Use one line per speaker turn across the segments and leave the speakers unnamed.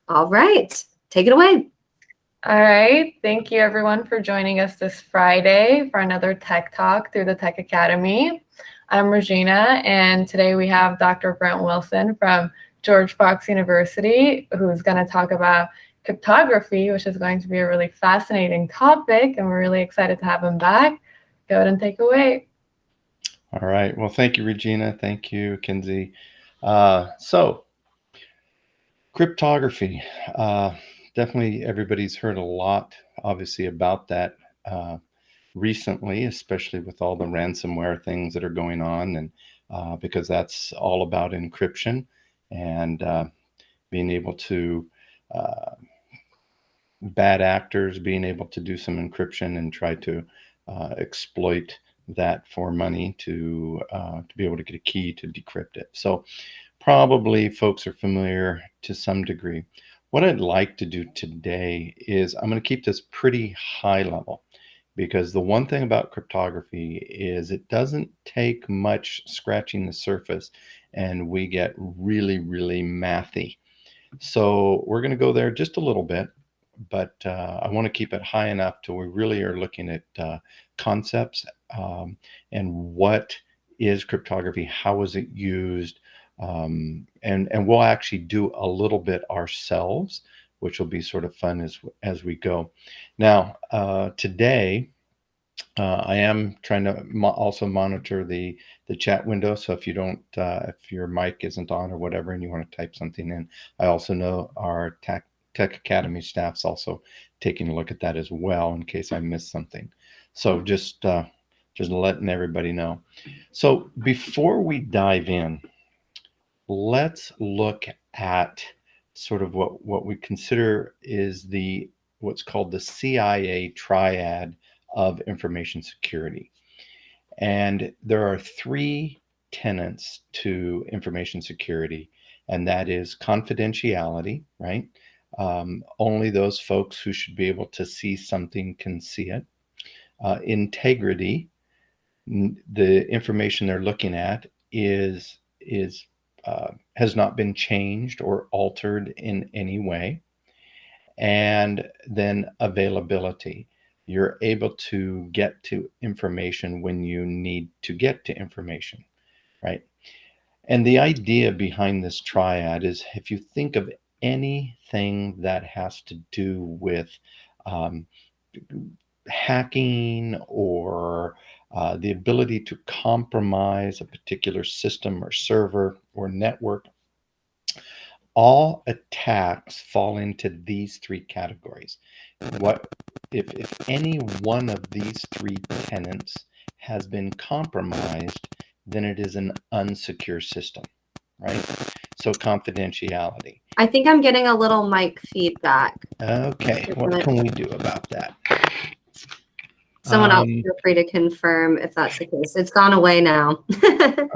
All right, take it away.
All right. Thank you, everyone, for joining us this Friday for another Tech Talk through the Tech Academy. I'm Regina, and today we have Dr. Brent Wilson from George Fox University, who's going to talk about cryptography, which is going to be a really fascinating topic, and we're really excited to have him back. Go ahead and take away.
All right. Well, thank you, Regina. Thank you, Kinsey. Cryptography. Definitely everybody's heard a lot, obviously, about that recently, especially with all the ransomware things that are going on, and because that's all about encryption and being able to, bad actors being able to do some encryption and try to exploit that for money to be able to get a key to decrypt it. So probably folks are familiar to some degree. What I'd like to do today is I'm going to keep this pretty high level, because the one thing about cryptography is it doesn't take much scratching the surface and we get really, really mathy. So we're going to go there just a little bit, but I want to keep it high enough till we really are looking at concepts and what is cryptography, how is it used, and we'll actually do a little bit ourselves, which will be sort of fun as we go. Now, today, I am trying to also monitor the chat window. So if you don't, if your mic isn't on or whatever, and you want to type something in, I also know our Tech Academy staff's also taking a look at that as well in case I missed something. So just letting everybody know. So before we dive in, let's look at sort of what we consider is what's called the CIA Triad of information security. And there are three tenets to information security, and that is confidentiality, right? Only those folks who should be able to see something can see it. Integrity, the information they're looking at has not been changed or altered in any way. And then availability. You're able to get to information when you need to get to information, right? And the idea behind this triad is if you think of anything that has to do with um, hacking or the ability to compromise a particular system or server or network, all attacks fall into these three categories. What if any one of these three tenets has been compromised, then it is an unsecure system, right? So confidentiality.
I think I'm getting a little mic feedback.
Okay, what can we do about that?
Someone else feel free to confirm if that's the case. It's gone away now.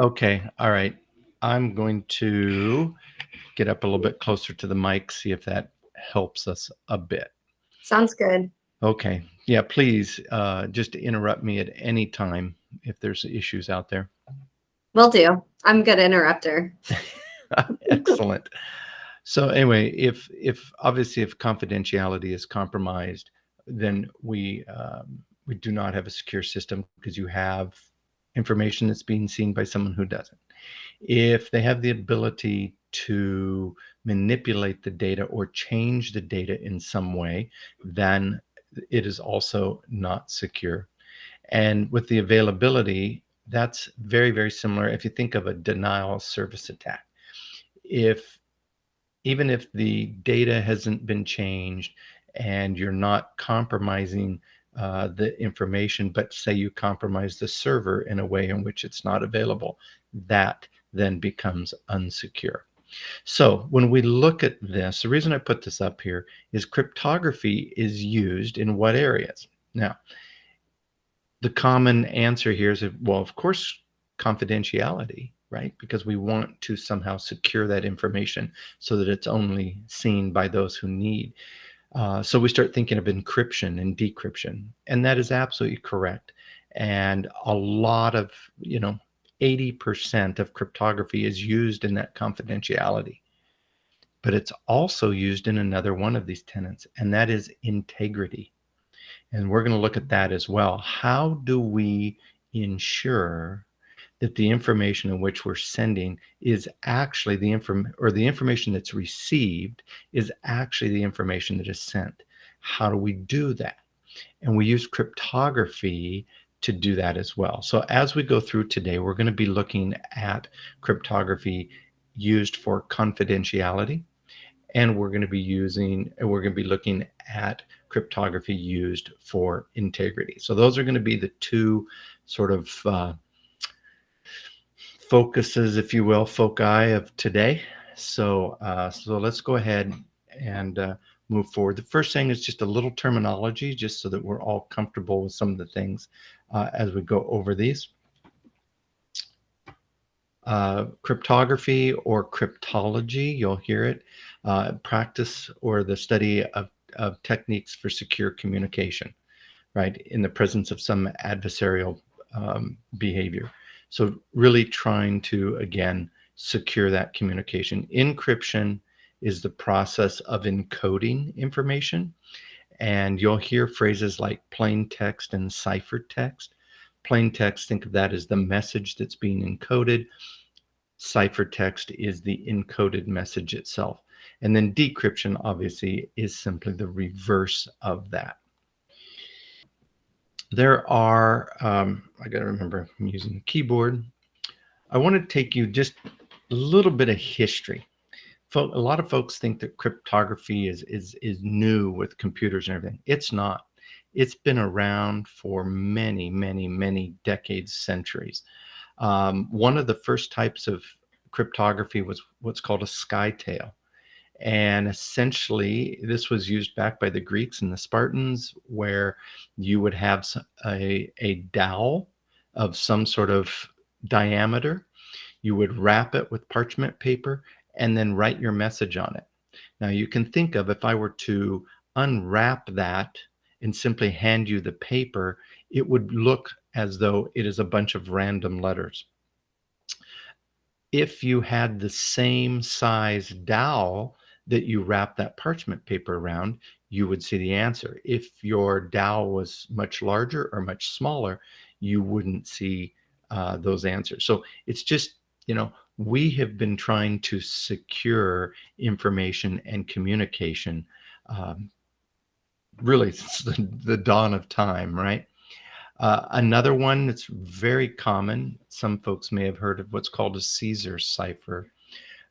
Okay, all right. I'm going to get up a little bit closer to the mic, see if that helps us a bit.
Sounds good.
Okay. Yeah, please just interrupt me at any time if there's issues out there.
Will do. I'm a good interrupter.
Excellent. So anyway, if obviously if confidentiality is compromised, then we do not have a secure system because you have information that's being seen by someone who doesn't. If they have the ability to manipulate the data or change the data in some way, then it is also not secure. And with the availability, that's very, very similar. If you think of a denial of service attack, even if the data hasn't been changed and you're not compromising the information, but say you compromise the server in a way in which it's not available, that then becomes unsecure. So when we look at this, the reason I put this up here is cryptography is used in what areas? Now, the common answer here is, well, of course, confidentiality, right? Because we want to somehow secure that information so that it's only seen by those who need. So we start thinking of encryption and decryption, and that is absolutely correct. And a lot of, 80% of cryptography is used in that confidentiality. but it's also used in another one of these tenets, and that is integrity. And we're going to look at that as well. How do we ensure that the information in which we're sending is actually the information that's received is actually the information that is sent? How do we do that? And we use cryptography to do that as well. So as we go through today, we're going to be looking at cryptography used for confidentiality, and we're going to be looking at cryptography used for integrity. So those are going to be the two sort of focuses, if you will, foci of today. So let's go ahead and move forward. The first thing is just a little terminology, just so that we're all comfortable with some of the things as we go over these. Cryptography or cryptology, you'll hear it, practice or the study of techniques for secure communication, right, in the presence of some adversarial behavior. So really trying to, again, secure that communication. Encryption is the process of encoding information. And you'll hear phrases like plain text and ciphertext. Plain text, think of that as the message that's being encoded. Ciphertext is the encoded message itself. And then decryption, obviously, is simply the reverse of that. There are, I got to remember I'm using the keyboard. I want to take you just a little bit of history. A lot of folks think that cryptography is new with computers and everything. It's not. It's been around for many, many, many decades, centuries. One of the first types of cryptography was what's called a skytail. And essentially, this was used back by the Greeks and the Spartans, where you would have a dowel of some sort of diameter. You would wrap it with parchment paper and then write your message on it. Now, you can think of, if I were to unwrap that and simply hand you the paper, it would look as though it is a bunch of random letters. If you had the same size dowel that you wrap that parchment paper around, you would see the answer. If your dowel was much larger or much smaller, you wouldn't see those answers. So it's just, we have been trying to secure information and communication really since the dawn of time, right? Another one that's very common, some folks may have heard of what's called a Caesar cipher.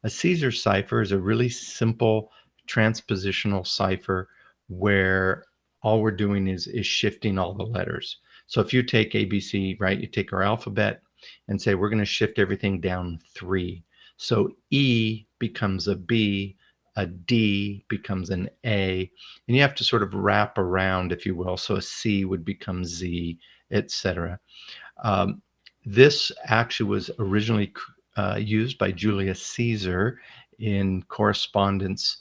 A Caesar cipher is a really simple transpositional cipher where all we're doing is shifting all the letters. So if you take ABC, right, you take our alphabet and say, we're going to shift everything down 3. So E becomes a B, a D becomes an A, and you have to sort of wrap around, if you will. So a C would become Z, etc. This actually was originally used by Julius Caesar in correspondence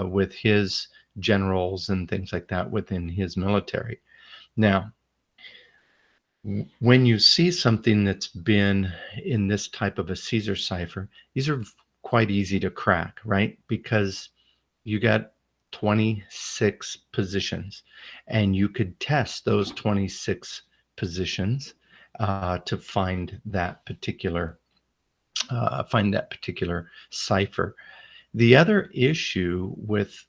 with his generals and things like that within his military. Now, when you see something that's been in this type of a Caesar cipher, these are quite easy to crack, right? Because you got 26 positions, and you could test those 26 positions to find that particular cipher. The other issue with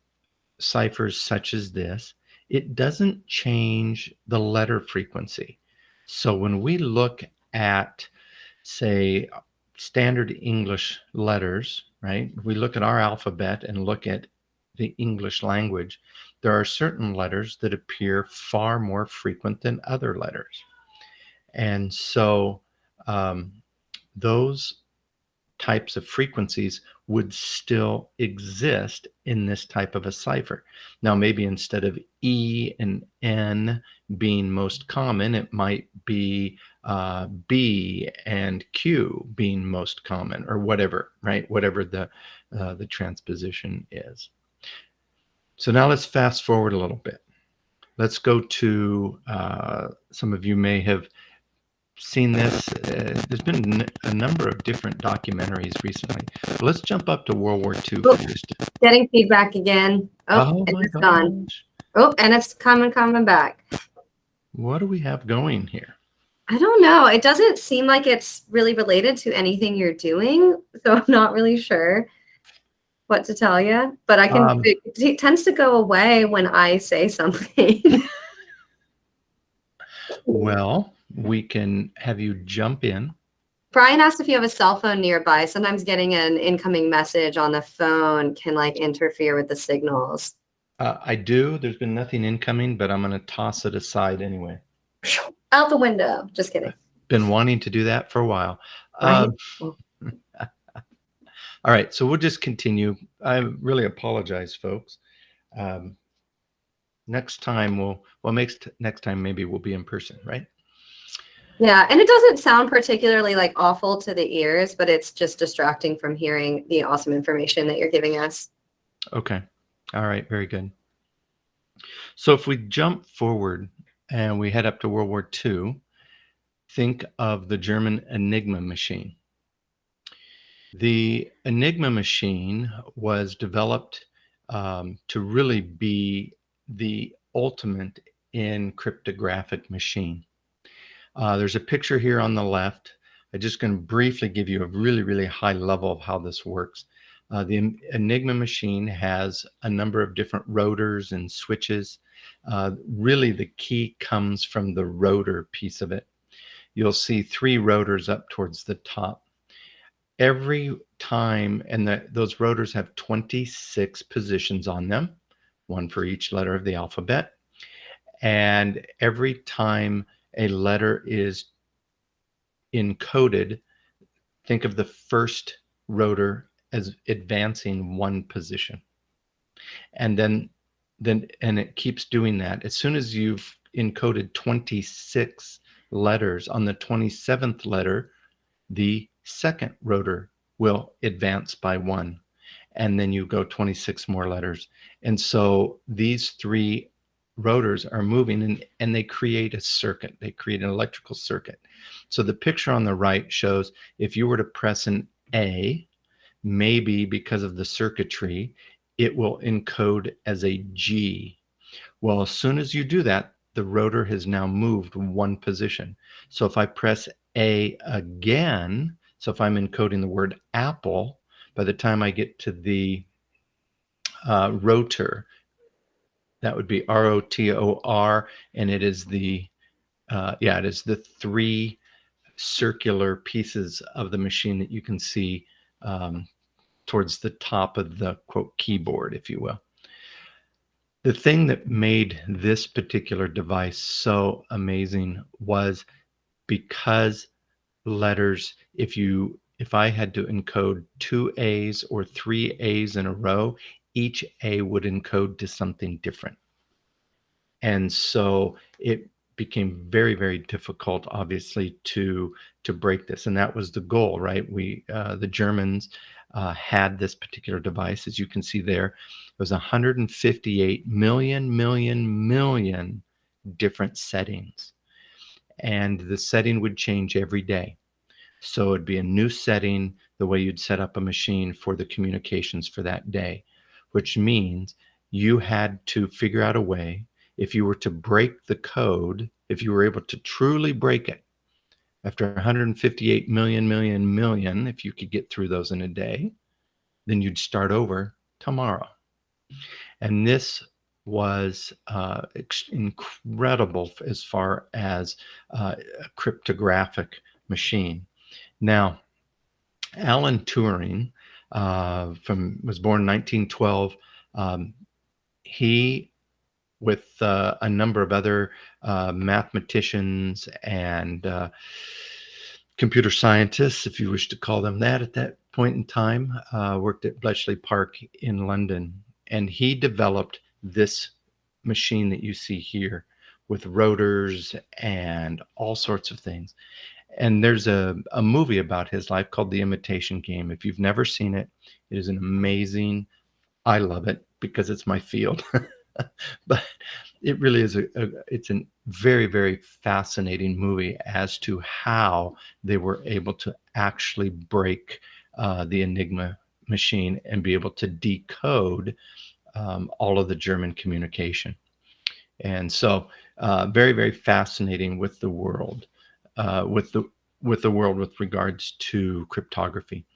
ciphers such as this, it doesn't change the letter frequency. So when we look at, say, standard English letters, right? We look at our alphabet and look at the English language, there are certain letters that appear far more frequent than other letters. And so those types of frequencies would still exist in this type of a cipher. Now, maybe instead of E and N being most common, it might be B and Q being most common, or whatever, right? Whatever the transposition is. So now let's fast forward a little bit. Let's go to, some of you may have seen this. There's been a number of different documentaries recently. But let's jump up to World War II
Oh,
for just.
getting feedback again. Oh,
Oh my
it's gone.
gosh.
Oh, and it's coming back.
What do we have going here?
I don't know. It doesn't seem like it's really related to anything you're doing, so I'm not really sure what to tell you. But I can. It tends to go away when I say something.
Well, we can have you jump in.
Brian asked if you have a cell phone nearby. Sometimes getting an incoming message on the phone can like interfere with the signals.
I do. There's been nothing incoming, but I'm going to toss it aside anyway.
Out the window. Just kidding.
Been wanting to do that for a while.
Right?
All right, so we'll just continue. I really apologize, folks. Next time next time maybe we'll be in person, right?
Yeah, and it doesn't sound particularly like awful to the ears, but it's just distracting from hearing the awesome information that you're giving us.
Okay. All right, very good. So if we jump forward and we head up to World War II, think of the German Enigma machine. The Enigma machine was developed to really be the ultimate in cryptographic machine. There's a picture here on the left. I'm just going to briefly give you a really, really high level of how this works. The Enigma machine has a number of different rotors and switches. Really, the key comes from the rotor piece of it. You'll see 3 rotors up towards the top. Every time, and those rotors have 26 positions on them, 1 for each letter of the alphabet. And every time a letter is encoded, think of the first rotor as advancing 1 position. And then it keeps doing that. As soon as you've encoded 26 letters, on the 27th letter, the second rotor will advance by 1. And then you go 26 more letters. And so these 3 rotors are moving and they create a circuit. They create an electrical circuit. So the picture on the right shows if you were to press an A, maybe because of the circuitry, it will encode as a G. Well, as soon as you do that, the rotor has now moved 1 position. So if I press A again, so if I'm encoding the word apple, by the time I get to the rotor, that would be ROTOR, and it is the it is the 3 circular pieces of the machine that you can see towards the top of the quote keyboard, if you will. The thing that made this particular device so amazing was because letters, if I had to encode 2 A's or 3 A's in a row, each A would encode to something different. And so it became very, very difficult, obviously, to break this. And that was the goal, right? The Germans had this particular device, as you can see there. It was 158 million different settings. And the setting would change every day. So it'd be a new setting, the way you'd set up a machine for the communications for that day, which means you had to figure out a way, if you were to break the code, if you were able to truly break it, after 158 million, if you could get through those in a day, then you'd start over tomorrow. And this was incredible as far as a cryptographic machine. Now, Alan Turing was born in 1912. He, with a number of other mathematicians and computer scientists, if you wish to call them that at that point in time, worked at Bletchley Park in London. And he developed this machine that you see here with rotors and all sorts of things. And there's a movie about his life called The Imitation Game. If you've never seen it, it is an amazing, I love it because it's my field. But it really is it's a very, very fascinating movie as to how they were able to actually break the Enigma machine and be able to decode all of the German communication. And so, very, very fascinating with the world, with the world with regards to cryptography.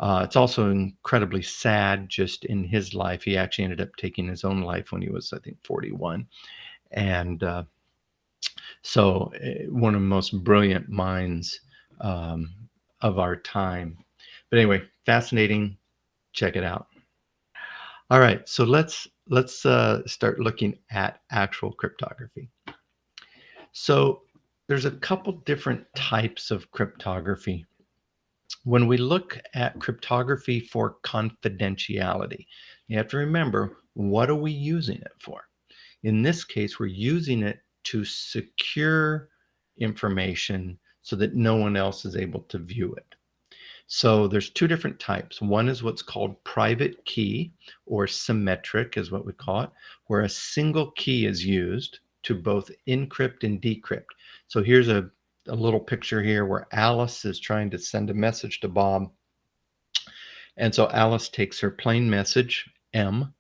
It's also incredibly sad. Just in his life, he actually ended up taking his own life when he was, I think, 41. And so, one of the most brilliant minds um, of our time. But anyway, fascinating. Check it out. All right, so let's start looking at actual cryptography. So there's a couple different types of cryptography. When we look at cryptography for confidentiality, you have to remember, what are we using it for? In this case, we're using it to secure information so that no one else is able to view it. So there's two different types. One is what's called private key, or symmetric is what we call it, where a single key is used to both encrypt and decrypt. So here's a little picture here where Alice is trying to send a message to Bob. And so Alice takes her plain message, M,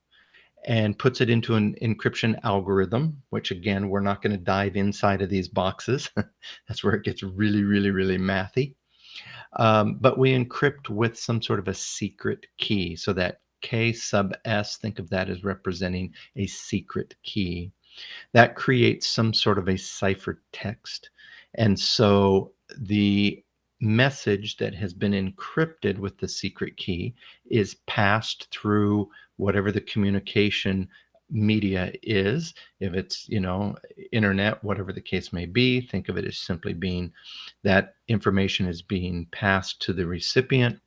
and puts it into an encryption algorithm, which again, we're not going to dive inside of these boxes. That's where it gets really, really, really mathy. But we encrypt with some sort of a secret key. So that K sub S, think of that as representing a secret key. That creates some sort of a cipher text. And so the message that has been encrypted with the secret key is passed through whatever the communication media is. If it's, internet, whatever the case may be, think of it as simply being that information is being passed to the recipient.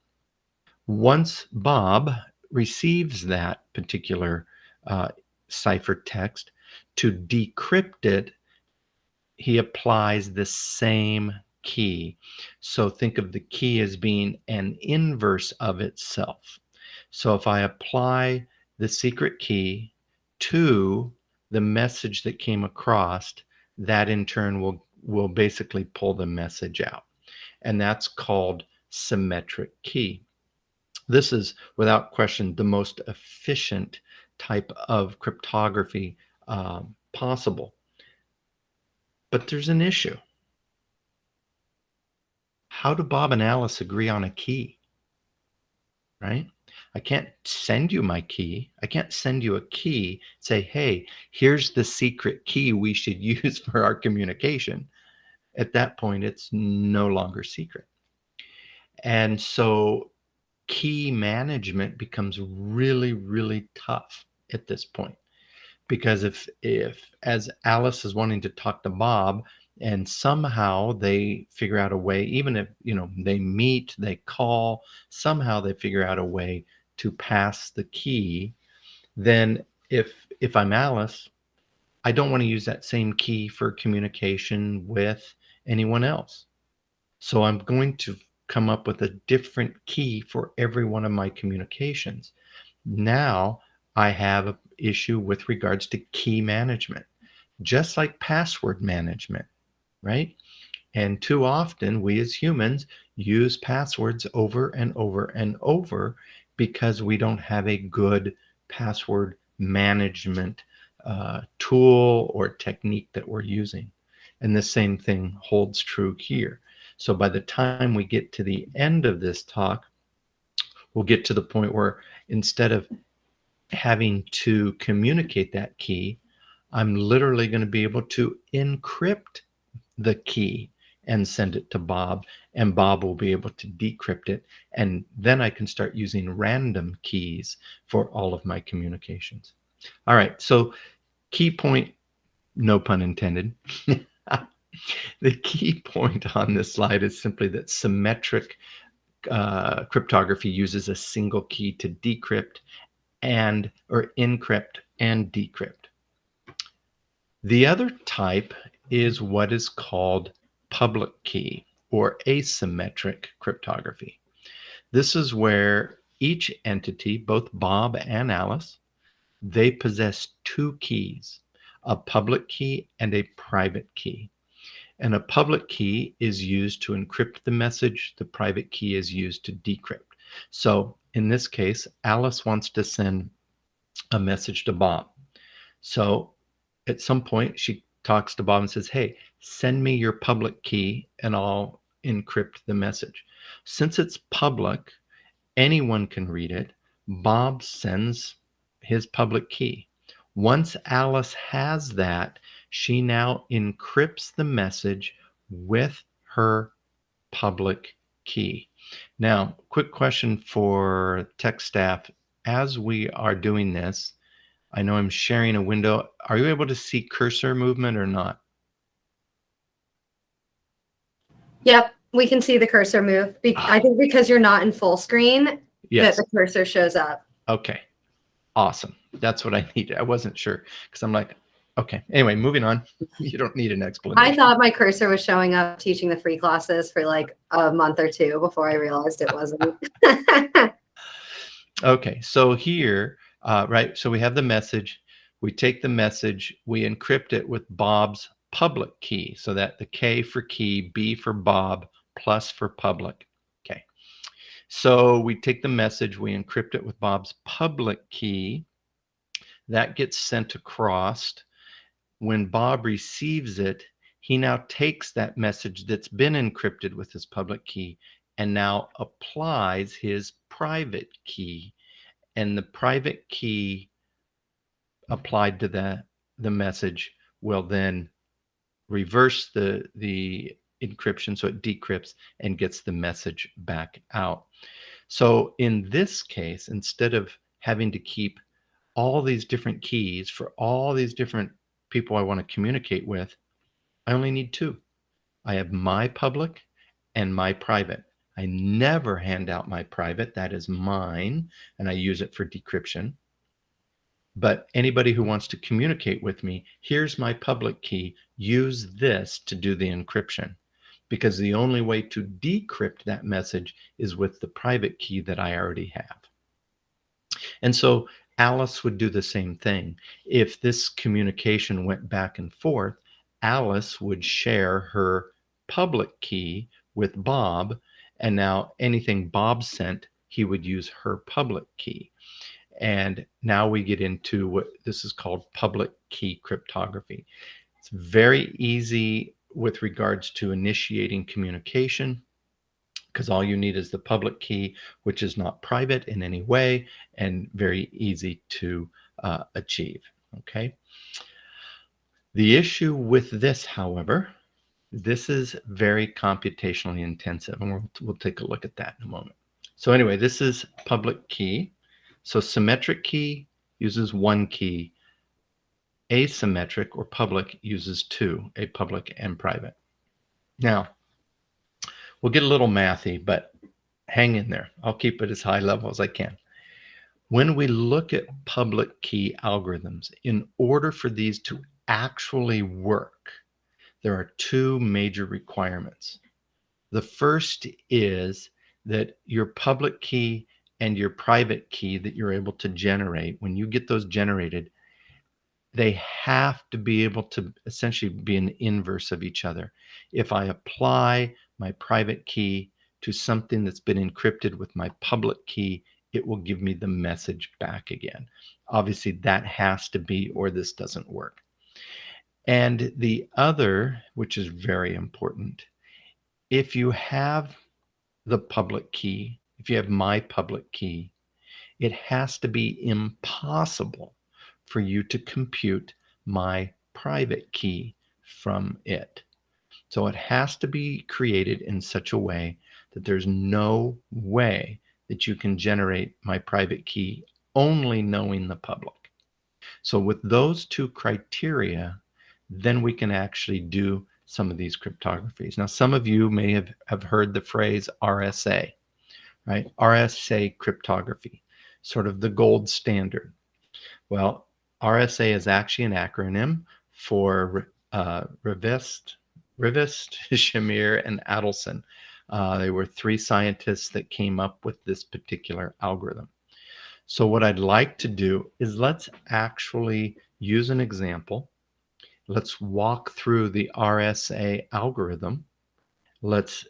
Once Bob receives that particular cipher text, to decrypt it, he applies the same key. So think of the key as being an inverse of itself. So if I apply the secret key to the message that came across, that in turn will basically pull the message out. And that's called symmetric key. This is, without question, the most efficient type of cryptography possible. But there's an issue. How do Bob and Alice agree on a key? Right? I can't send you my key. I can't send you a key, say, hey, here's the secret key we should use for our communication. At that point, it's no longer secret. And so key management becomes really, really tough at this point. Because if as Alice is wanting to talk to Bob, and somehow they figure out a way, even if they meet, they call, somehow they figure out a way to pass the key, then if I'm Alice, I don't want to use that same key for communication with anyone else. So I'm going to come up with a different key for every one of my communications. Now I have an issue with regards to key management, just like password management, right? And too often we as humans use passwords over and over and over because we don't have a good password management tool or technique that we're using. And the same thing holds true here. So by the time we get to the end of this talk, we'll get to the point where instead of having to communicate that key, I'm literally going to be able to encrypt the key and send it to Bob, and Bob will be able to decrypt it. And then I can start using random keys for all of my communications. All right, so key point, no pun intended. The key point on this slide is simply that symmetric cryptography uses a single key to decrypt or encrypt and decrypt. The other type is what is called public key or asymmetric cryptography. This is where each entity, both Bob and Alice, they possess two keys, a public key and a private key. And a public key is used to encrypt the message. The private key is used to decrypt. So in this case, Alice wants to send a message to Bob. So at some point, she talks to Bob and says, hey, send me your public key and I'll encrypt the message. Since it's public, anyone can read it. Bob sends his public key. Once Alice has that, she now encrypts the message with her public key. Now, quick question for tech staff. As we are doing this, I know I'm sharing a window. Are you able to see cursor movement or not?
Yep, we can see the cursor move. I think because you're not in full screen,
yes,
that the cursor shows up.
Okay, awesome. That's what I needed. I wasn't sure because I'm like, okay. Anyway, moving on. You don't need an explanation.
I thought my cursor was showing up teaching the free classes for like a month or two before I realized it wasn't.
Okay, so here, right, so we have the message. We take the message, we encrypt it with Bob's public key, so that the K for key, B for Bob, plus for public. Okay, so we take the message, we encrypt it with Bob's public key. That gets sent across. When Bob receives it, he now takes that message that's been encrypted with his public key and now applies his private key. And the private key applied to the message will then reverse the encryption, so it decrypts and gets the message back out. So in this case, instead of having to keep all these different keys for all these different people I want to communicate with, I only need two. I have my public and my private. I never hand out my private. That is mine, and I use it for decryption. But anybody who wants to communicate with me, here's my public key. Use this to do the encryption, because the only way to decrypt that message is with the private key that I already have. And so Alice would do the same thing. If this communication went back and forth, Alice would share her public key with Bob, and now anything Bob sent, he would use her public key. And now we get into what this is called public key cryptography. It's very easy with regards to initiating communication, because all you need is the public key, which is not private in any way and very easy to achieve. Okay. The issue with this, however, this is very computationally intensive, and we'll take a look at that in a moment. So anyway, this is public key. So symmetric key uses one key. Asymmetric or public uses two, a public and private. Now, we'll get a little mathy, but hang in there. I'll keep it as high level as I can. When we look at public key algorithms, in order for these to actually work, there are two major requirements. The first is that your public key and your private key that you're able to generate, when you get those generated, they have to be able to essentially be an inverse of each other. If I apply my private key to something that's been encrypted with my public key, it will give me the message back again. Obviously, that has to be, or this doesn't work. And the other, which is very important, if you have the public key, if you have my public key, it has to be impossible for you to compute my private key from it. So it has to be created in such a way that there's no way that you can generate my private key only knowing the public. So with those two criteria, then we can actually do some of these cryptographies. Now, some of you may have heard the phrase RSA, right? RSA cryptography, sort of the gold standard. Well, RSA is actually an acronym for Rivest, Shamir, and Adelson. They were three scientists that came up with this particular algorithm. So what I'd like to do is let's actually use an example. Let's walk through the RSA algorithm. Let's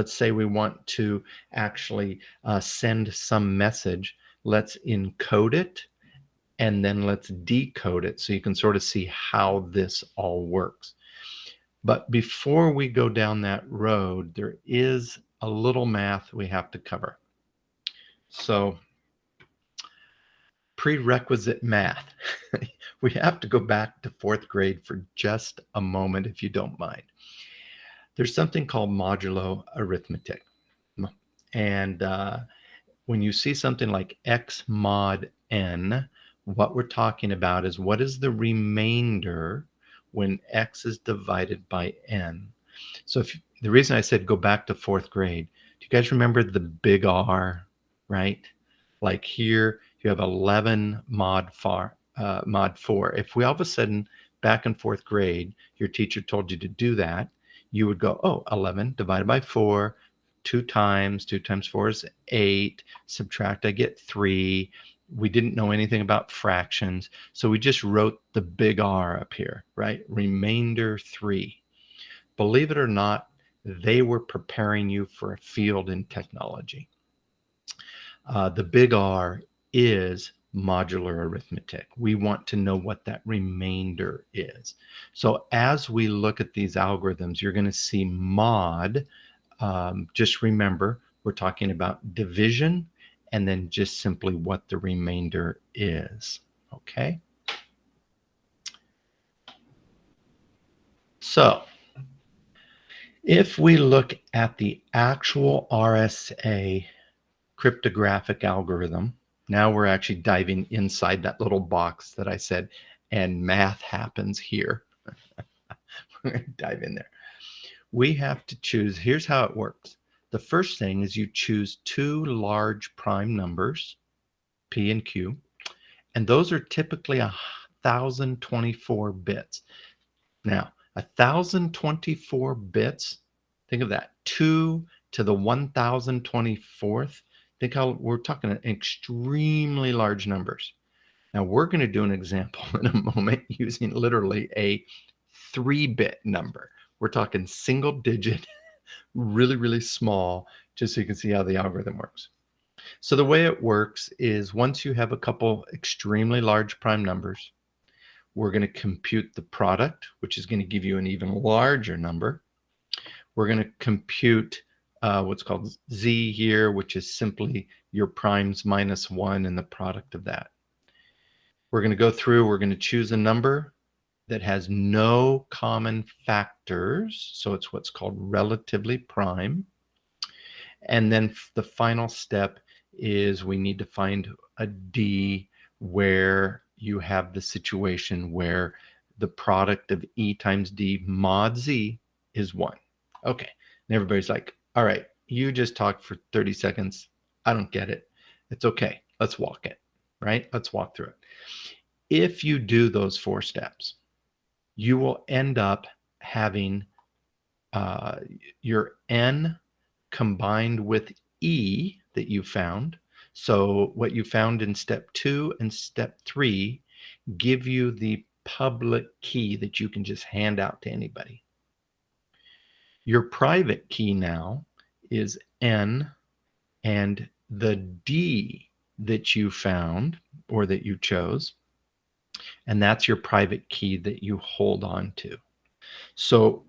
say we want to actually send some message. Let's encode it and then let's decode it so you can sort of see how this all works. But before we go down that road, there is a little math we have to cover. So prerequisite math. We have to go back to 4th grade for just a moment, if you don't mind. There's something called modulo arithmetic. And when you see something like x mod n, what we're talking about is what is the remainder when x is divided by n. So the reason I said go back to 4th grade, do you guys remember the big R, right? Like here, you have 11 mod 4. If we all of a sudden, back in 4th grade, your teacher told you to do that, you would go, oh, 11 divided by 4, 2 times 4 is 8, subtract, I get 3. We didn't know anything about fractions, so we just wrote the big R up here, right? Remainder 3. Believe it or not, they were preparing you for a field in technology. The big R is modular arithmetic. We want to know what that remainder is. So as we look at these algorithms, you're going to see mod. Just remember, we're talking about division and then just simply what the remainder is. Okay? So if we look at the actual RSA cryptographic algorithm, now we're actually diving inside that little box that I said, and math happens here. We're going to dive in there. We have to choose, here's how it works. The first thing is you choose 2 large prime numbers, P and Q, and those are typically 1024 bits. Now, 1024 bits, think of that, 2 to the 1024th. Think how we're talking extremely large numbers. Now, we're going to do an example in a moment using literally a 3-bit number. We're talking single digit, really, really small, just so you can see how the algorithm works. So the way it works is once you have a couple extremely large prime numbers, we're going to compute the product, which is going to give you an even larger number. We're going to compute what's called Z here, which is simply your primes minus 1 and the product of that. We're going to go through, we're going to choose a number that has no common factors, so it's what's called relatively prime. And then the final step is we need to find a D where you have the situation where the product of E times D mod Z is 1. Okay, and everybody's like, all right, you just talked for 30 seconds. I don't get it. It's okay. Let's walk it, right? Let's walk through it. If you do those 4 steps, you will end up having your N combined with E that you found. So what you found in step 2 and step 3 give you the public key that you can just hand out to anybody. Your private key now is N, and the D that you found or that you chose, and that's your private key that you hold on to. So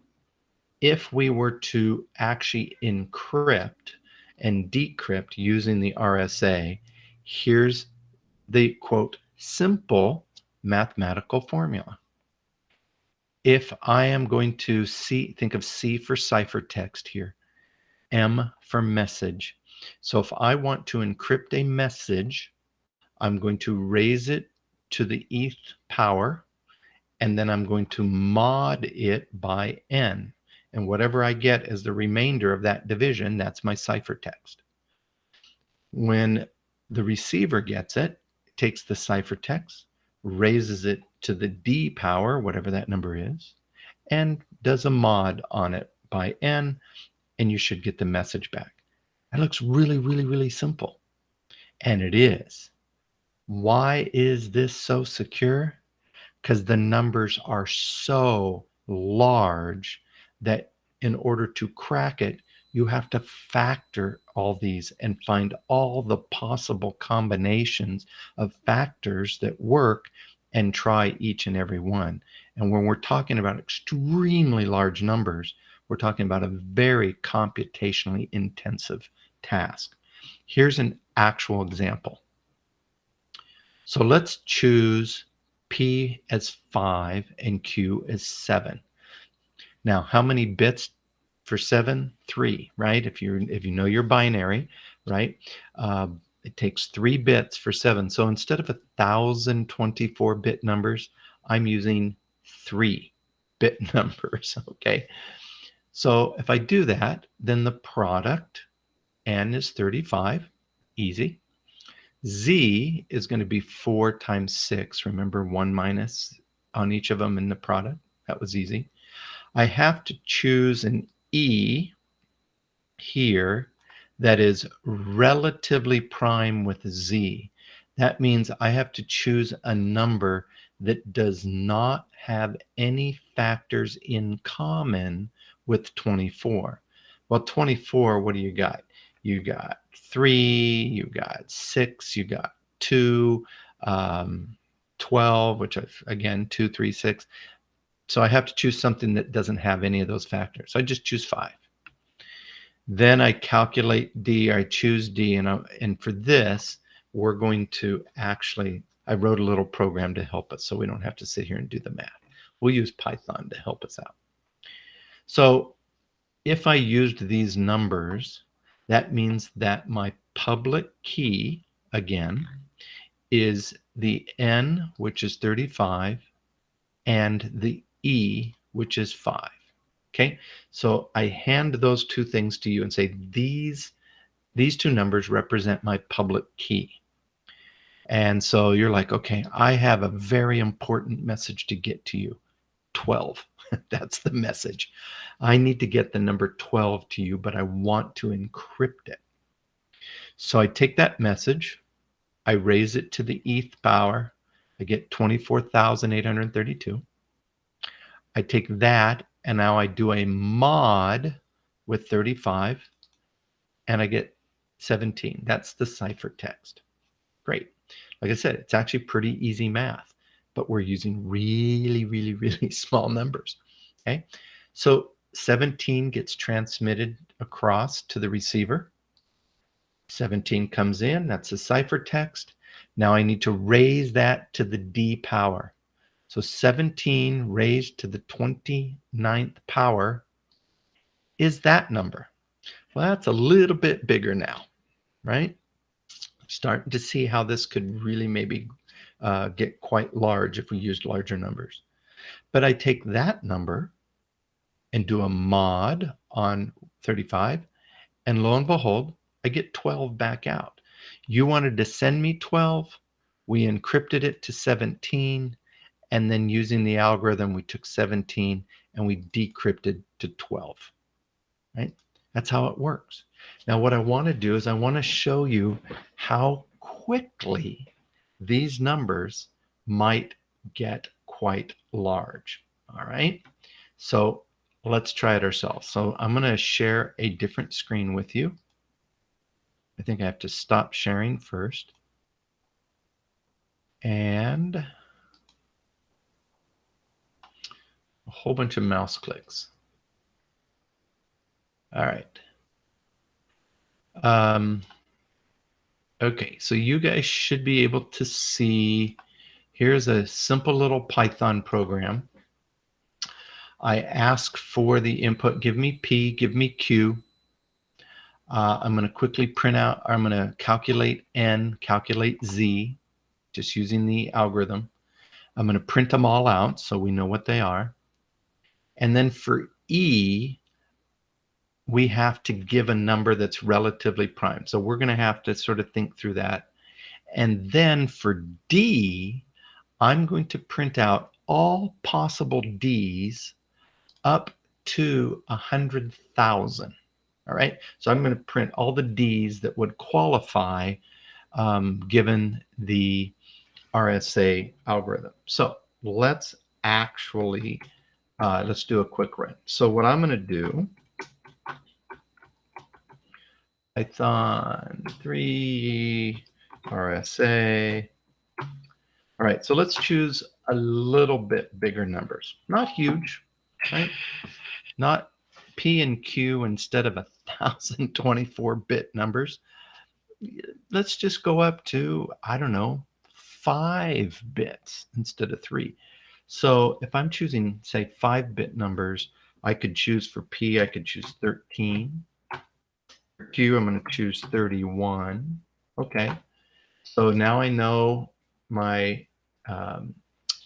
if we were to actually encrypt and decrypt using the RSA, here's the quote simple mathematical formula. If I am going to think of C for ciphertext here, M for message. So if I want to encrypt a message, I'm going to raise it to the eth power, and then I'm going to mod it by n. And whatever I get as the remainder of that division, that's my ciphertext. When the receiver gets it, it takes the ciphertext, raises it to the d power, whatever that number is, and does a mod on it by n, and you should get the message back. That looks really, really, really simple. And it is. Why is this so secure? Because the numbers are so large that in order to crack it, you have to factor all these and find all the possible combinations of factors that work and try each and every one. And when we're talking about extremely large numbers, we're talking about a very computationally intensive task. Here's an actual example. So let's choose P as 5 and Q as 7. Now, how many bits for 7? 3, right? If you know your binary, right? It takes 3 bits for 7. So instead of 1,024-bit numbers, I'm using 3-bit numbers, okay? So if I do that, then the product, N is 35, easy. Z is going to be 4 times 6. Remember 1 minus on each of them in the product? That was easy. I have to choose an E here that is relatively prime with Z. That means I have to choose a number that does not have any factors in common with 24. Well, 24, what do you got? You got 3, you got 6, you got 2, 12, which again, 2, 3, 6. So I have to choose something that doesn't have any of those factors. So I just choose 5. Then I calculate D, I choose D, and for this, we're going to actually, I wrote a little program to help us so we don't have to sit here and do the math. We'll use Python to help us out. So if I used these numbers, that means that my public key, again, is the N, which is 35, and the E, which is 5. Okay, so I hand those two things to you and say, these two numbers represent my public key. And so you're like, okay, I have a very important message to get to you. 12. That's the message. I need to get the number 12 to you, but I want to encrypt it. So I take that message, I raise it to the eth power, I get 24,832. I take that, and now I do a mod with 35, and I get 17. That's the ciphertext. Great. Like I said, it's actually pretty easy math, but we're using really, really, really small numbers. Okay. So 17 gets transmitted across to the receiver. 17 comes in. That's the ciphertext. Now I need to raise that to the D power. So 17 raised to the 29th power is that number. Well, that's a little bit bigger now, right? Starting to see how this could really maybe get quite large if we used larger numbers. But I take that number and do a mod on 35, and lo and behold, I get 12 back out. You wanted to send me 12, we encrypted it to 17, and then using the algorithm, we took 17 and we decrypted to 12, right? That's how it works. Now, what I want to do is I want to show you how quickly these numbers might get quite large, all right? So let's try it ourselves. So I'm going to share a different screen with you. I think I have to stop sharing first. And a whole bunch of mouse clicks. All right. Okay, so you guys should be able to see, here's a simple little Python program. I ask for the input, give me P, give me Q. I'm going to quickly print out, or I'm going to calculate N, calculate Z, just using the algorithm. I'm going to print them all out so we know what they are. And then for E, we have to give a number that's relatively prime. So we're going to have to sort of think through that. And then for D, I'm going to print out all possible Ds up to 100,000. All right. So I'm going to print all the Ds that would qualify given the RSA algorithm. So let's actually, let's do a quick run. So what I'm going to do, Python 3, RSA. All right, so let's choose a little bit bigger numbers. Not huge, right? Not P and Q instead of 1024-bit numbers. Let's just go up to, I don't know, 5 bits instead of 3. So if I'm choosing, say, 5-bit numbers, I could choose for P, I could choose 13. For Q, I'm going to choose 31. Okay. So now I know my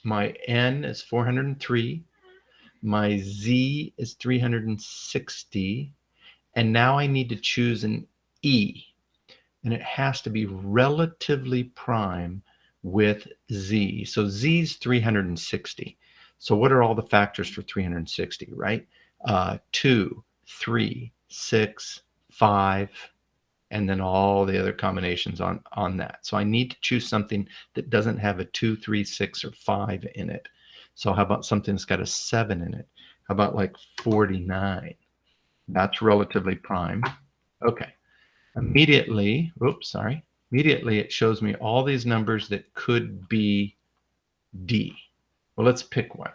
my N is 403, my Z is 360, and now I need to choose an E, and it has to be relatively prime with Z. So Z is 360. So what are all the factors for 360, right? 2, 3, 6, 5, and then all the other combinations on that. So I need to choose something that doesn't have a 2, 3, 6, or 5 in it. So how about something that's got a 7 in it? How about like 49? That's relatively prime. Okay. Immediately, oops, sorry. Immediately it shows me all these numbers that could be D. Well, let's pick one.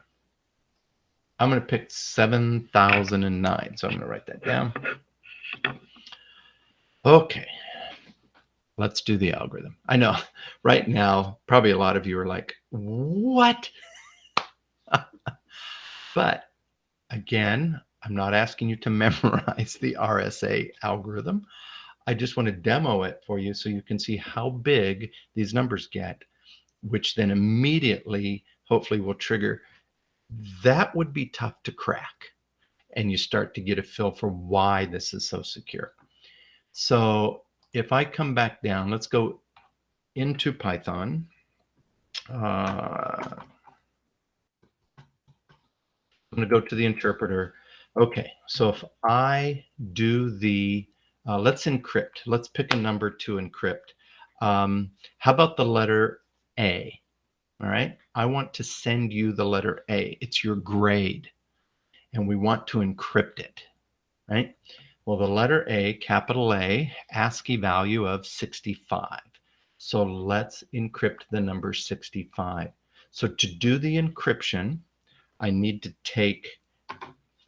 I'm going to pick 7009. So I'm going to write that down. Okay. Let's do the algorithm. I know right now, probably a lot of you are like, what? But again, I'm not asking you to memorize the RSA algorithm. I just want to demo it for you so you can see how big these numbers get, which then immediately, hopefully, will trigger. That would be tough to crack. And you start to get a feel for why this is so secure. So if I come back down, let's go into Python. I'm going to go to the interpreter. Okay, so if I do the, let's encrypt. Let's pick a number to encrypt. How about the letter A? All right, I want to send you the letter A. It's your grade, and we want to encrypt it, right? Well, the letter A, capital A, ASCII value of 65. So let's encrypt the number 65. So to do the encryption, I need to take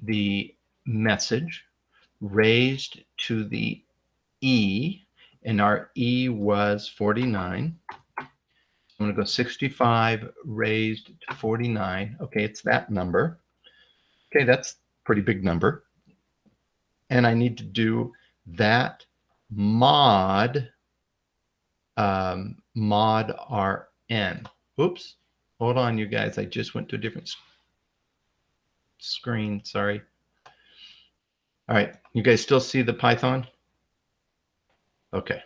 the message raised to the E, and our E was 49. I'm going to go 65 raised to 49. Okay, it's that number. Okay, that's a pretty big number. And I need to do that mod RN. Oops, hold on, you guys. I just went to a different screen. Sorry. All right, you guys still see the Python? Okay.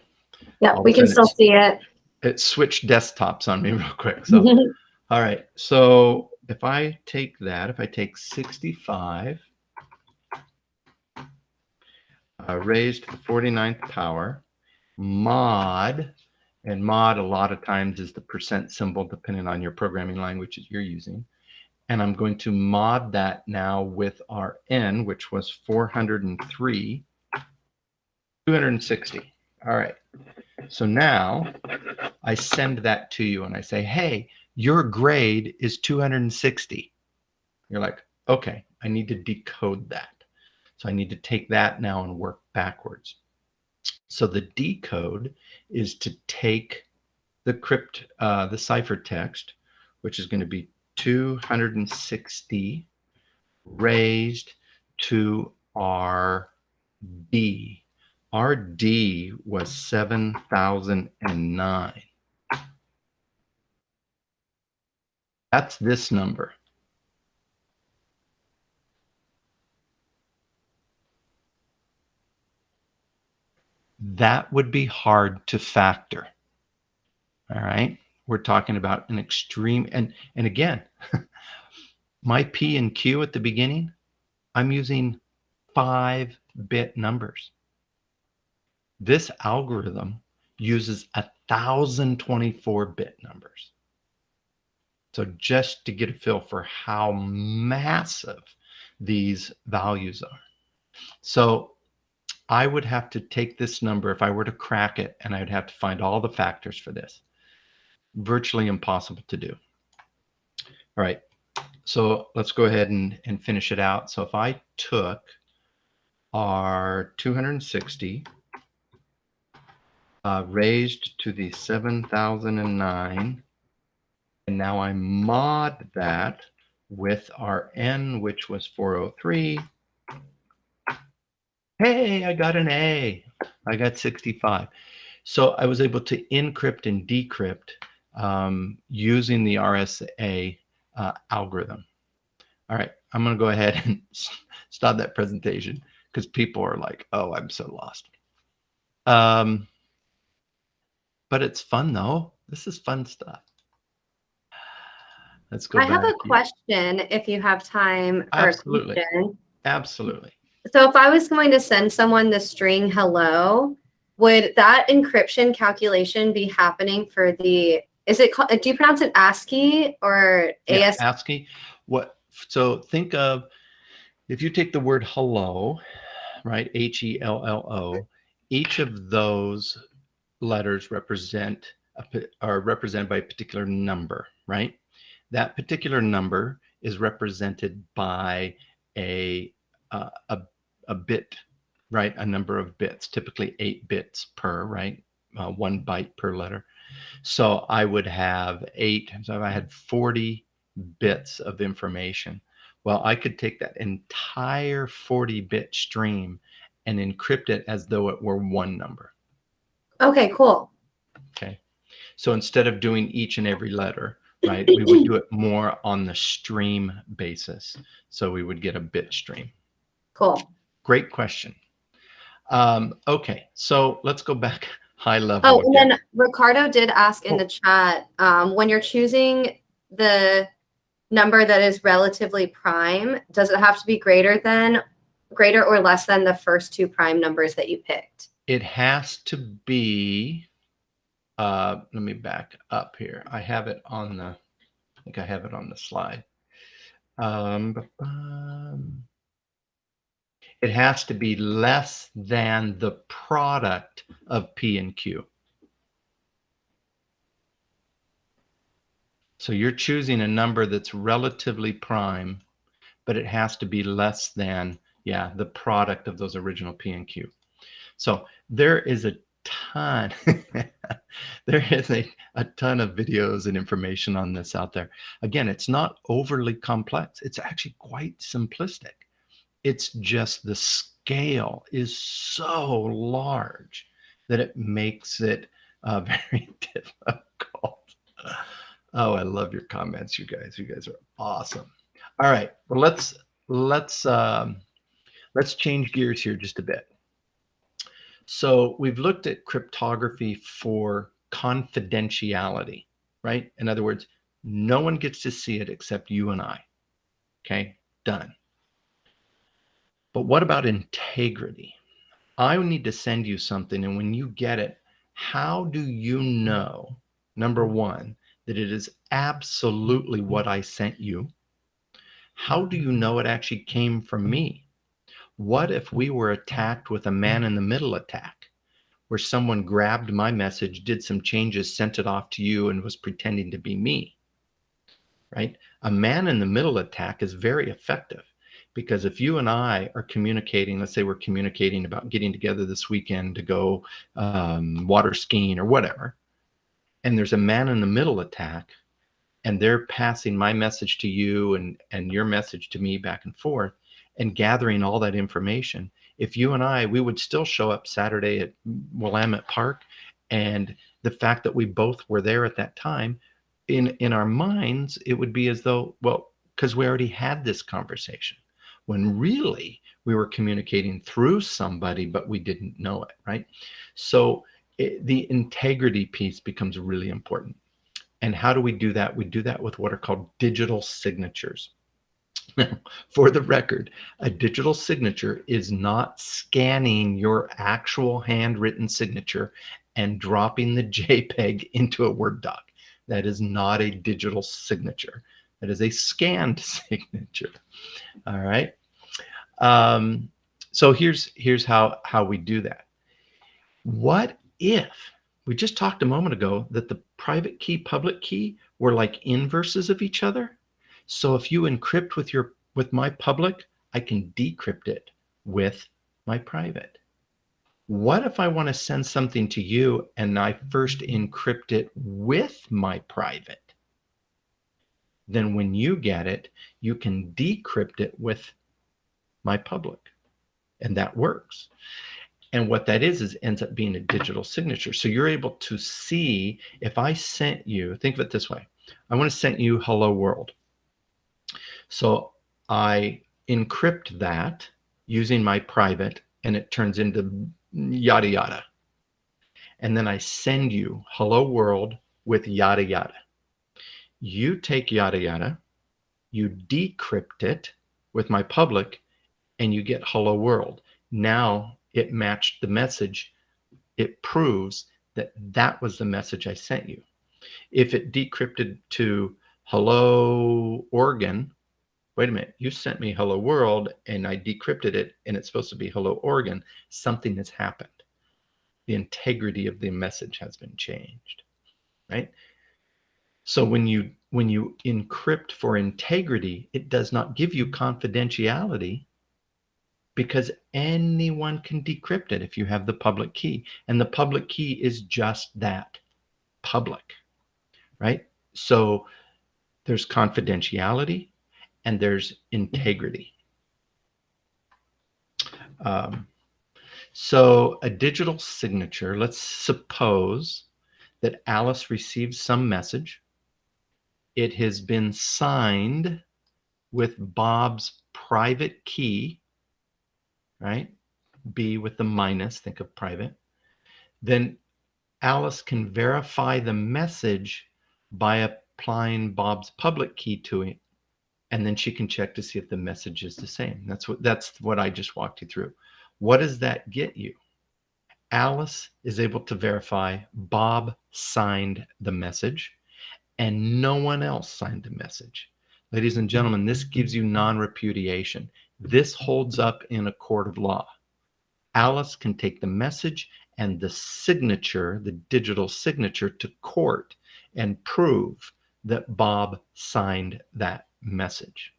Yeah, we can still see it.
It switched desktops on me real quick. So, all right. So if I take that, if I take 65 raised to the 49th power, mod, and mod a lot of times is the percent symbol depending on your programming language that you're using. And I'm going to mod that now with our N, which was 403, 260. All right. So now I send that to you and I say, hey, your grade is 260. You're like, okay, I need to decode that. So I need to take that now and work backwards. So the decode is to take the the ciphertext, which is going to be 260 raised to our D. Our D was 7009. That's this number. That would be hard to factor. All right. We're talking about an extreme, and again, my P and Q at the beginning, I'm using 5-bit numbers. This algorithm uses 1,024-bit numbers. So just to get a feel for how massive these values are. So I would have to take this number if I were to crack it, and I would have to find all the factors for this. Virtually impossible to do. All right, so let's go ahead and finish it out. So if I took our 260 raised to the 7,009, and now I mod that with our n, which was 403. Hey, I got an A. I got 65. So I was able to encrypt and decrypt using the RSA algorithm. All right, I'm going to go ahead and stop that presentation because people are like, oh, I'm so lost. But it's fun, though. This is fun stuff. Let's go back.
I have a question if you have time for
Absolutely.
a question.
Absolutely.
So if I was going to send someone the string hello, would that encryption calculation be happening for the, is it called, do you pronounce it ASCII or
Yeah,
ASCII?
ASCII. So think of, if you take the word hello, right, HELLO, each of those letters are represented by a particular number, right? That particular number is represented by a bit, right? A number of bits, typically 8 bits per, right? 1 byte per letter. So I would have 8, so if I had 40 bits of information, well, I could take that entire 40-bit stream and encrypt it as though it were one number.
Okay, cool.
Okay. So instead of doing each and every letter, right, we would do it more on the stream basis. So we would get a bit stream.
Cool.
Great question. Okay, so let's go back high level.
Oh, and then Ricardo did ask in the chat, when you're choosing the number that is relatively prime, does it have to be greater or less than the first 2 prime numbers that you picked?
It has to be, let me back up here. I have it on the, I think I have it on the slide. It has to be less than the product of P and Q. So you're choosing a number that's relatively prime, but it has to be less than, yeah, the product of those original P and Q. So there is a ton, there is a ton of videos and information on this out there. Again, it's not overly complex. It's actually quite simplistic. It's just the scale is so large that it makes it very difficult. Oh, I love your comments, you guys. You guys are awesome. All right, well, let's change gears here just a bit. So we've looked at cryptography for confidentiality, right? In other words, no one gets to see it except you and I. Okay, done. But what about integrity? I need to send you something, and when you get it, how do you know, number one, that it is absolutely what I sent you? How do you know it actually came from me? What if we were attacked with a man-in-the-middle attack, where someone grabbed my message, did some changes, sent it off to you, and was pretending to be me, right? A man-in-the-middle attack is very effective. Because if you and I are communicating, let's say we're communicating about getting together this weekend to go water skiing or whatever, and there's a man-in-the-middle attack, and they're passing my message to you and your message to me back and forth, and gathering all that information, if you and I, we would still show up Saturday at Willamette Park, and the fact that we both were there at that time, in our minds, it would be as though, well, because we already had this conversation, when really we were communicating through somebody, but we didn't know it, right? So the integrity piece becomes really important. And how do we do that? We do that with what are called digital signatures. Now, for the record, a digital signature is not scanning your actual handwritten signature and dropping the JPEG into a Word doc. That is not a digital signature. That is a scanned signature. All right. So here's how we do that. What if we just talked a moment ago that the private key, public key were like inverses of each other? So if you encrypt with my public, I can decrypt it with my private. What if I want to send something to you and I first encrypt it with my private? Then when you get it, you can decrypt it with my public, and that works. And what that is ends up being a digital signature. So you're able to see, if I sent you, think of it this way. I want to send you hello world. So I encrypt that using my private, and it turns into yada yada. And then I send you hello world with yada yada. You take yada yada, you decrypt it with my public, and you get hello world. Now it matched the message. It proves that that was the message I sent you. If it decrypted to hello Oregon, wait a minute, you sent me hello world and I decrypted it and it's supposed to be hello Oregon, something has happened. The integrity of the message has been changed, right? So when you encrypt for integrity, it does not give you confidentiality, because anyone can decrypt it if you have the public key. And the public key is just that, public, right? So there's confidentiality and there's integrity. So a digital signature, let's suppose that Alice receives some message. It has been signed with Bob's private key, right? B with the minus, think of private. Then Alice can verify the message by applying Bob's public key to it, and then she can check to see if the message is the same. That's what I just walked you through. What does that get you? Alice is able to verify Bob signed the message and no one else signed the message. Ladies and gentlemen, this gives you non-repudiation. This holds up in a court of law. Alice can take the message and the signature, the digital signature, to court and prove that Bob signed that message.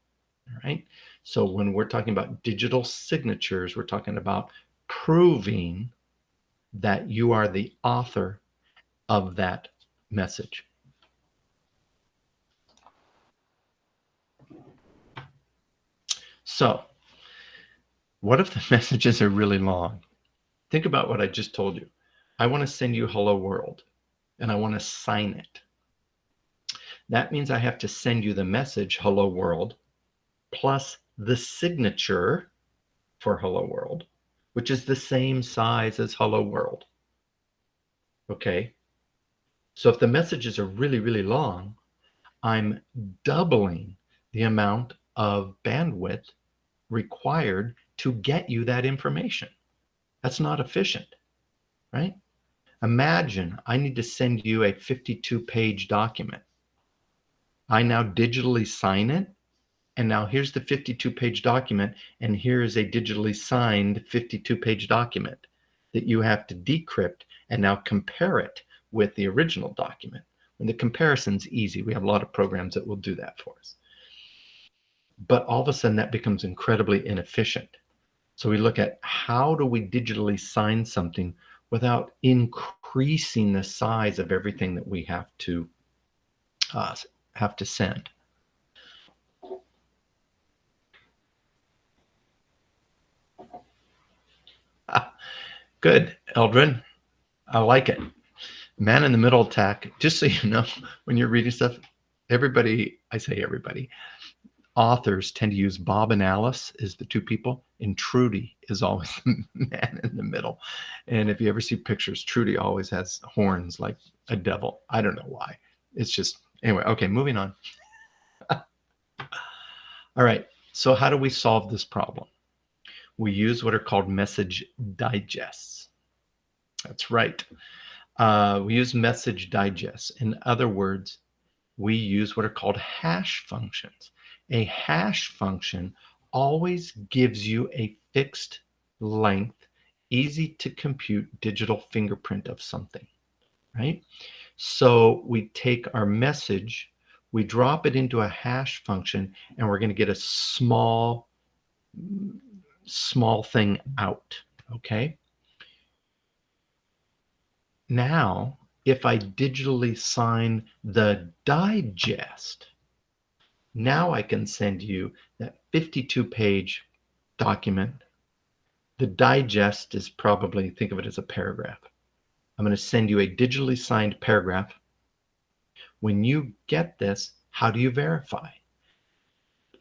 All right. So when we're talking about digital signatures, we're talking about proving that you are the author of that message. So what if the messages are really long? Think about what I just told you. I want to send you hello world and I want to sign it. That means I have to send you the message hello world plus the signature for hello world, which is the same size as hello world. Okay. So if the messages are really, really long, I'm doubling the amount of bandwidth required to get you that information. That's not efficient, right? Imagine I need to send you a 52-page document. I now digitally sign it, and now here's the 52-page document, and here is a digitally signed 52-page document that you have to decrypt and now compare it with the original document. And the comparison's easy. We have a lot of programs that will do that for us. But all of a sudden that becomes incredibly inefficient. So we look at how do we digitally sign something without increasing the size of everything that we have to send. Good, Eldrin. I like it. Man in the middle attack. Just so you know, when you're reading stuff, everybody, I say everybody, authors tend to use Bob and Alice as the two people, and Trudy is always the man in the middle. And if you ever see pictures, Trudy always has horns like a devil. I don't know why. It's just, anyway, okay, moving on. All right, so how do we solve this problem? We use what are called message digests. That's right. We use message digest. In other words, we use what are called hash functions. A hash function always gives you a fixed length, easy to compute digital fingerprint of something, right? So we take our message, we drop it into a hash function, and we're going to get a small thing out, okay? Now, if I digitally sign the digest, now I can send you that 52-page document. The digest is probably, think of it as a paragraph. I'm going to send you a digitally signed paragraph. When you get this, how do you verify?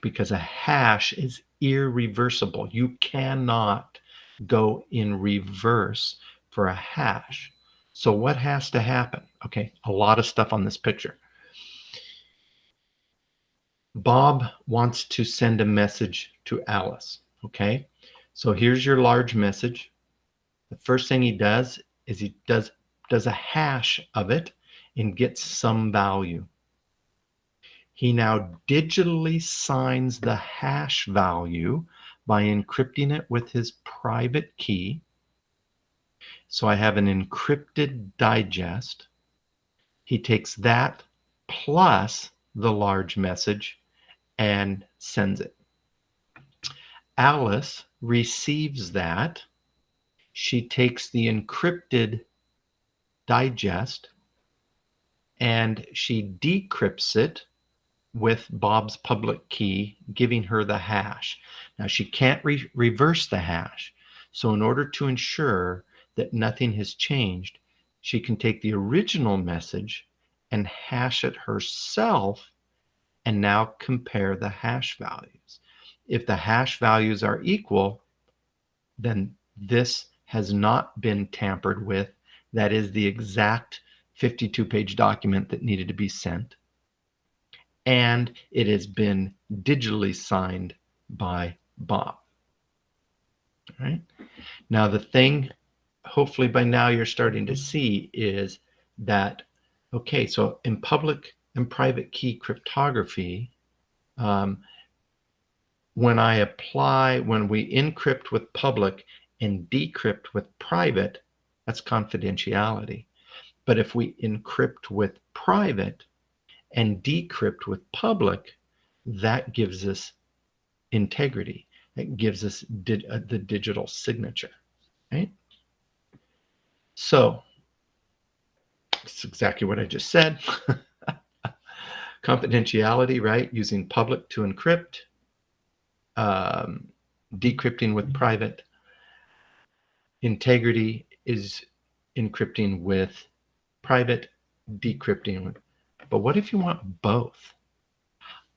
Because a hash is irreversible. You cannot go in reverse for a hash. So what has to happen? Okay, a lot of stuff on this picture. Bob wants to send a message to Alice, okay? So here's your large message. The first thing he does is he does a hash of it and gets some value. He now digitally signs the hash value by encrypting it with his private key. So I have an encrypted digest. He takes that plus the large message and sends it. Alice receives that. She takes the encrypted digest and she decrypts it with Bob's public key, giving her the hash. Now she can't reverse the hash. So in order to ensure that nothing has changed, she can take the original message and hash it herself and now compare the hash values. If the hash values are equal, then this has not been tampered with. That is the exact 52-page document that needed to be sent. And it has been digitally signed by Bob. All right. Now the thing, hopefully by now you're starting to see is that, okay, so in public and private key cryptography, when we encrypt with public and decrypt with private, that's confidentiality. But if we encrypt with private and decrypt with public, that gives us integrity. It gives us the digital signature, right? So it's exactly what I just said. Confidentiality, right? Using public to encrypt, decrypting with private. Integrity is encrypting with private, decrypting with. But what if you want both?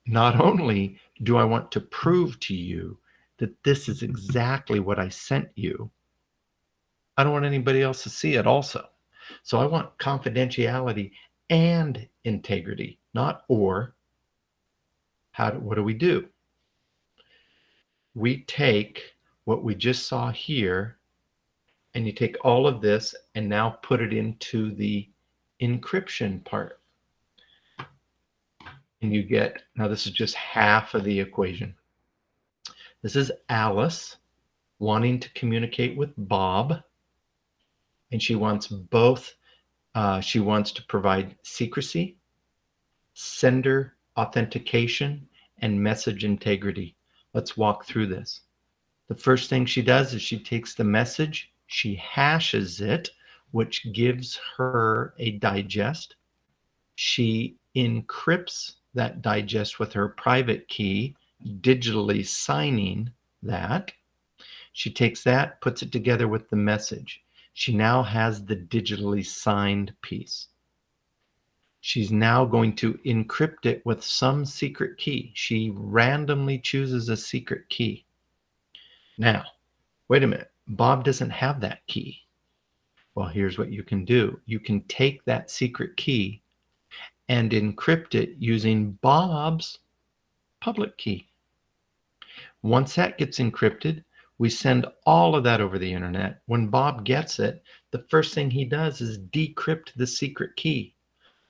Not only do I want to prove to you that this is exactly what I sent you, I don't want anybody else to see it also. So I want confidentiality and integrity, not or. What do? We take what we just saw here, and you take all of this and now put it into the encryption part. And you get, now this is just half of the equation. This is Alice wanting to communicate with Bob, and she wants both. She wants to provide secrecy, sender authentication, and message integrity. Let's walk through this. The first thing she does is she takes the message, she hashes it, which gives her a digest. She encrypts that digest with her private key, digitally signing that. She takes that, puts it together with the message. She now has the digitally signed piece. She's now going to encrypt it with some secret key. She randomly chooses a secret key. Now, wait a minute. Bob doesn't have that key. Well, here's what you can do. You can take that secret key and encrypt it using Bob's public key. Once that gets encrypted, we send all of that over the internet. When Bob gets it, the first thing he does is decrypt the secret key.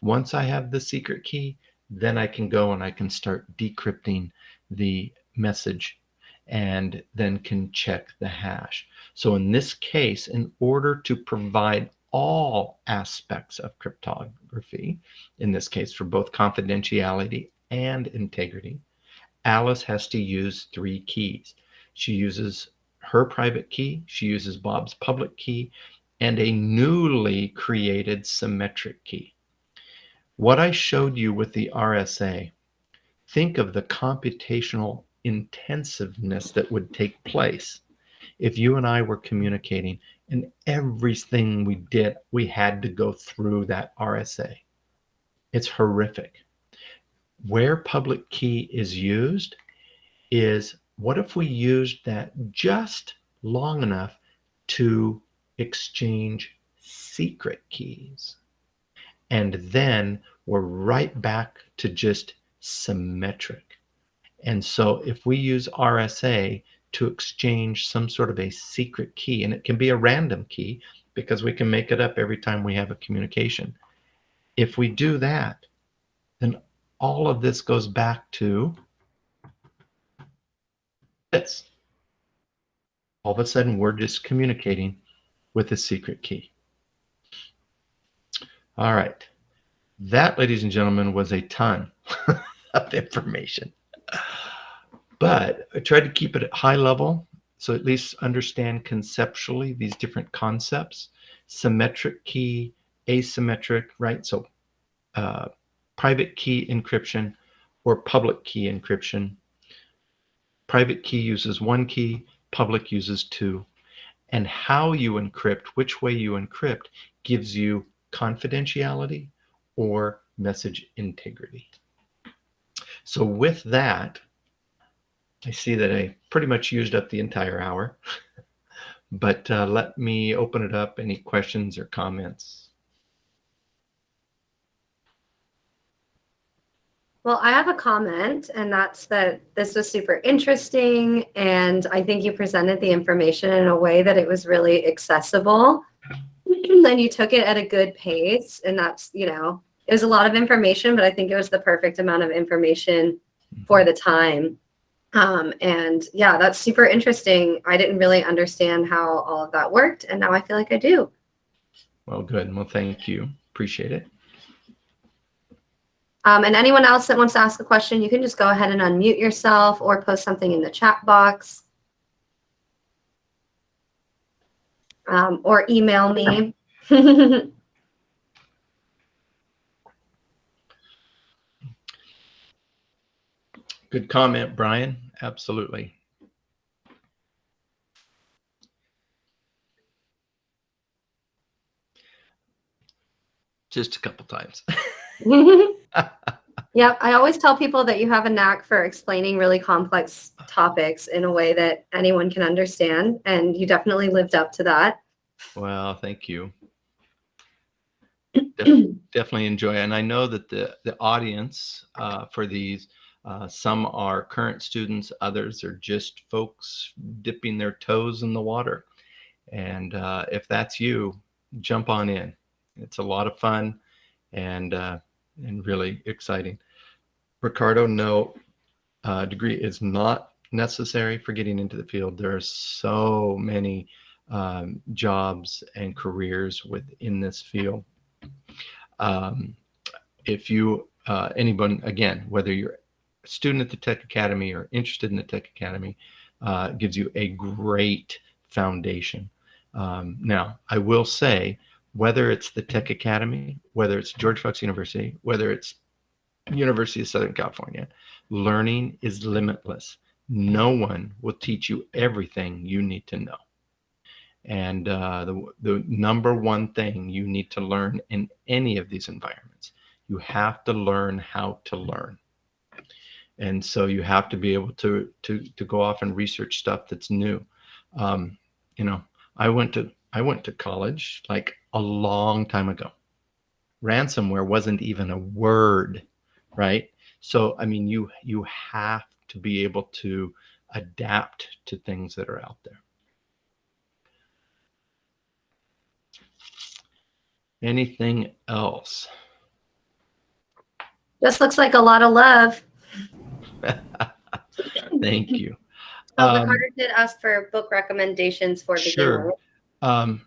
Once I have the secret key, then I can go and I can start decrypting the message and then can check the hash. So in this case, in order to provide all aspects of cryptography, in this case for both confidentiality and integrity, Alice has to use 3 keys. She uses her private key, she uses Bob's public key, and a newly created symmetric key. What I showed you with the RSA, think of the computational intensiveness that would take place if you and I were communicating and everything we did, we had to go through that RSA. It's horrific. Where public key is used is, what if we used that just long enough to exchange secret keys? And then we're right back to just symmetric. And so if we use RSA to exchange some sort of a secret key, and it can be a random key because we can make it up every time we have a communication. If we do that, then all of this goes back to this. All of a sudden, we're just communicating with a secret key. All right. That, ladies and gentlemen, was a ton of information. But I tried to keep it at high level, so at least understand conceptually these different concepts. Symmetric key, asymmetric, right? So private key encryption or public key encryption. Private key uses 1 key, public uses 2. And how you encrypt, which way you encrypt, gives you confidentiality or message integrity. So with that, I see that I pretty much used up the entire hour, but let me open it up. Any questions or comments?
Well, I have a comment, and that's that this was super interesting, and I think you presented the information in a way that it was really accessible, and you took it at a good pace, and that's, you know, it was a lot of information, but I think it was the perfect amount of information for the time. And yeah, that's super interesting. I didn't really understand how all of that worked, and now I feel like I do.
Well, good. Well, thank you. Appreciate it.
And anyone else that wants to ask a question, you can just go ahead and unmute yourself or post something in the chat box. Or email me.
Good comment, Brian. Absolutely. Just a couple times.
Yep, I always tell people that you have a knack for explaining really complex topics in a way that anyone can understand, and you definitely lived up to that.
Well, thank you. Definitely enjoy it. And I know that the audience for these, some are current students, others are just folks dipping their toes in the water. And if that's you, jump on in. It's a lot of fun and really exciting. Ricardo, no, degree is not necessary for getting into the field. There are so many jobs and careers within this field. If you, anyone, again, whether you're a student at the Tech Academy or interested in the Tech Academy, gives you a great foundation. Now, I will say, whether it's the Tech Academy, whether it's George Fox University, whether it's University of Southern California, learning is limitless. No one will teach you everything you need to know. And the number one thing you need to learn in any of these environments, you have to learn how to learn. And so you have to be able to go off and research stuff that's new. You know, I went to college like a long time ago. Ransomware wasn't even a word, right? So I mean, you have to be able to adapt to things that are out there. Anything else?
Just looks like a lot of love.
Thank you.
Oh, Ricardo did ask for book recommendations for beginners.
Sure.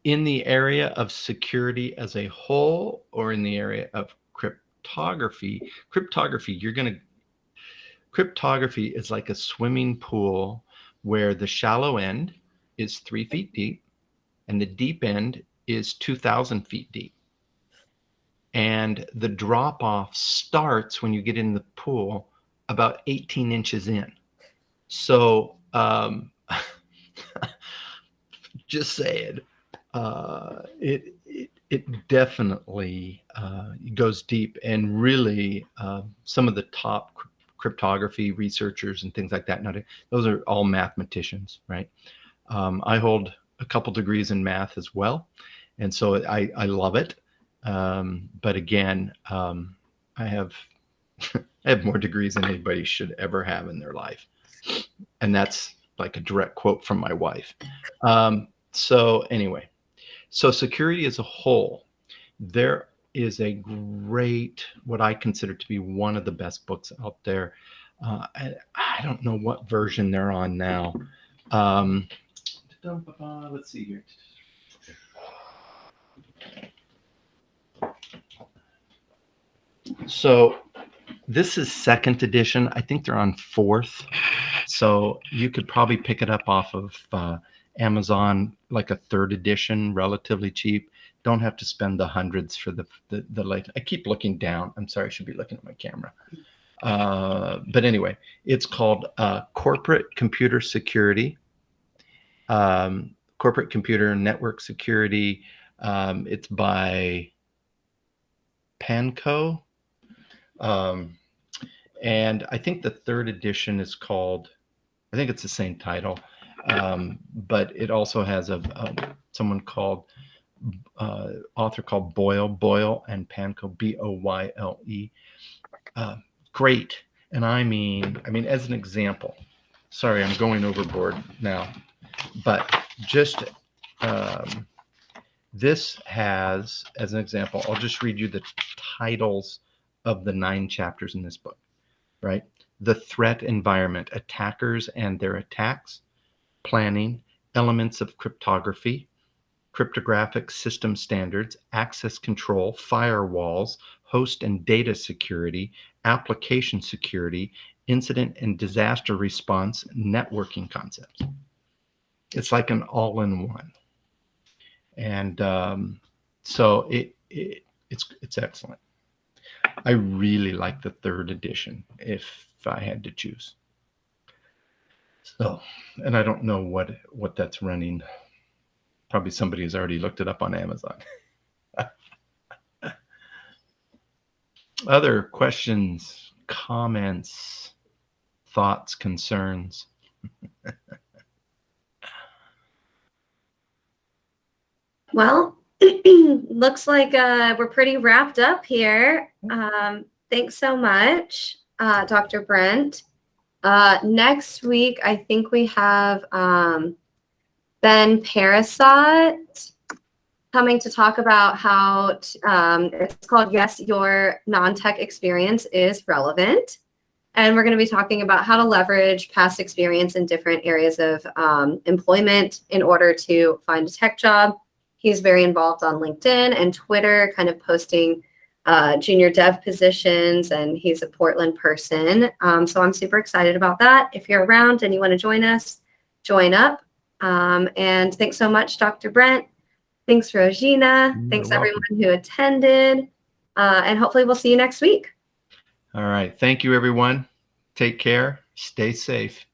In the area of security as a whole, or in the area of cryptography, cryptography is like a swimming pool where the shallow end is 3 feet deep and the deep end is 2,000 feet deep. And the drop off starts when you get in the pool about 18 inches in. So just saying, it definitely goes deep, and really some of the top cryptography researchers and things like that, those are all mathematicians, right? I hold a couple degrees in math as well, and so I love it. But again, I have I have more degrees than anybody should ever have in their life, and that's like a direct quote from my wife. So anyway, so security as a whole, there is a great, what I consider to be one of the best books out there. I don't know what version they're on now. Let's see here. So this is 2nd edition. I think they're on 4th. So you could probably pick it up off of Amazon, like a 3rd edition, relatively cheap. Don't have to spend the hundreds for the late. I keep looking down. I'm sorry, I should be looking at my camera. But anyway, it's called Corporate Computer Security, Corporate Computer Network Security. It's by Panko. And I think the 3rd edition is called, I think it's the same title, but it also has someone called, author called Boyle and Panko, Boyle. Great. And I mean, as an example, sorry, I'm going overboard now, but just this has, as an example, I'll just read you the titles of the 9 chapters in this book, right? The threat environment, attackers and their attacks, planning, elements of cryptography, cryptographic system standards, access control, firewalls, host and data security, application security, incident and disaster response, networking concepts. It's like an all-in-one. And so it's excellent. I really like the 3rd edition if I had to choose. So, and I don't know what that's running. Probably somebody has already looked it up on Amazon. Other questions, comments, thoughts, concerns?
Well, looks like we're pretty wrapped up here. Thanks so much, Dr. Brent. Next week, I think we have Ben Parasot coming to talk about how it's called Yes, Your Non-Tech Experience is Relevant. And we're going to be talking about how to leverage past experience in different areas of employment in order to find a tech job. He's very involved on LinkedIn and Twitter, kind of posting junior dev positions, and he's a Portland person. So I'm super excited about that. If you're around and you want to join us, join up. And thanks so much, Dr. Brent. Thanks, Rosina. Thanks, everyone who attended. And hopefully we'll see you next week.
All right. Thank you, everyone. Take care. Stay safe.